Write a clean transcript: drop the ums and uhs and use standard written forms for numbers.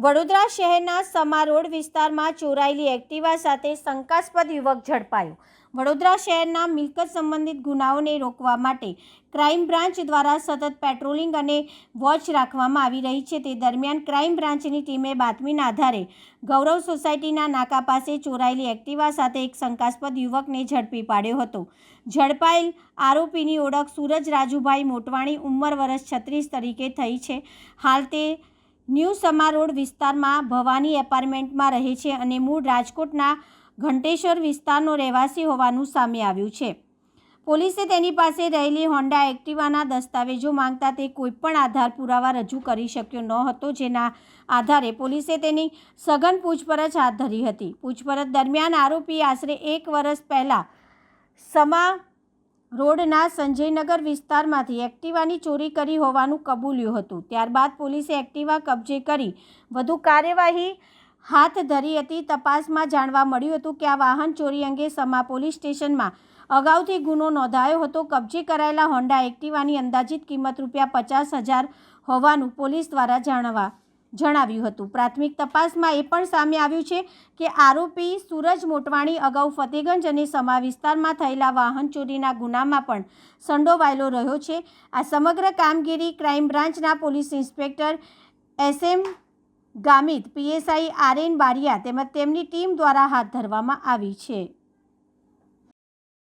વડોદરા શહેરના સમા રોડ વિસ્તારમાં ચોરાયેલી એક્ટિવા સાથે શંકાસ્પદ યુવક ઝડપાયો। વડોદરા શહેરના મિલકત સંબંધિત ગુનાઓને રોકવા માટે ક્રાઇમ બ્રાન્ચ દ્વારા સતત પેટ્રોલિંગ અને વોચ રાખવામાં આવી રહી છે। તે દરમિયાન ક્રાઇમ બ્રાન્ચની ટીમે બાતમીના આધારે ગૌરવ સોસાયટીના નાકા પાસે ચોરાયેલી એક્ટિવા સાથે એક શંકાસ્પદ યુવકને ઝડપી પાડ્યો હતો। ઝડપાયેલ આરોપીની ઓળખ સૂરજ રાજુભાઈ મોટવાણી ઉંમર વર્ષ 36 તરીકે થઈ છે। હાલ તે ન્યૂ સમા રોડ વિસ્તારમાં ભવાની એપાર્ટમેન્ટમાં રહે છે અને મૂળ રાજકોટના ઘંટેશ્વર વિસ્તારનો રહેવાસી હોવાનું સામે આવ્યું છે। પોલીસે તેની પાસે રહેલી હોન્ડા એક્ટિવાના દસ્તાવેજો માંગતા તે કોઈપણ આધાર પુરાવા રજૂ કરી શક્યો ન હતો, જેના આધારે પોલીસે તેની સઘન પૂછપરછ હાથ ધરી હતી। પૂછપરછ દરમિયાન આરોપીએ આશરે 1 વર્ષ પહેલાં સમા રોડના સંજયનગર વિસ્તારમાંથી એક્ટિવાની ચોરી કરી હોવાનું કબૂલ્યું હતું। ત્યારબાદ પોલીસે એક્ટિવા કબજે કરી વધુ કાર્યવાહી હાથ ધરી હતી। તપાસમાં જાણવા મળ્યું હતું કે આ વાહન ચોરી અંગે સમા પોલીસ સ્ટેશનમાં અગાઉથી ગુનો નોંધાયો હતો। કબજે કરાયેલા હોન્ડા એક્ટિવાની અંદાજિત કિંમત ₹50,000 હોવાનું પોલીસ દ્વારા જણાવ્યું હતું। પ્રાથમિક તપાસમાં એ પણ સામે આવ્યું છે કે આરોપી સૂરજ મોટવાણી અગાઉ ફતેગંજ અને સમા વિસ્તારમાં થયેલા વાહન ચોરીના ગુનામાં પણ સંડોવાયેલો રહ્યો છે। આ સમગ્ર કામગીરી ક્રાઇમ બ્રાન્ચના police inspector SM Gamit, PSI RN Bariya તેમજ તેમની ટીમ દ્વારા હાથ ધરવામાં આવી છે।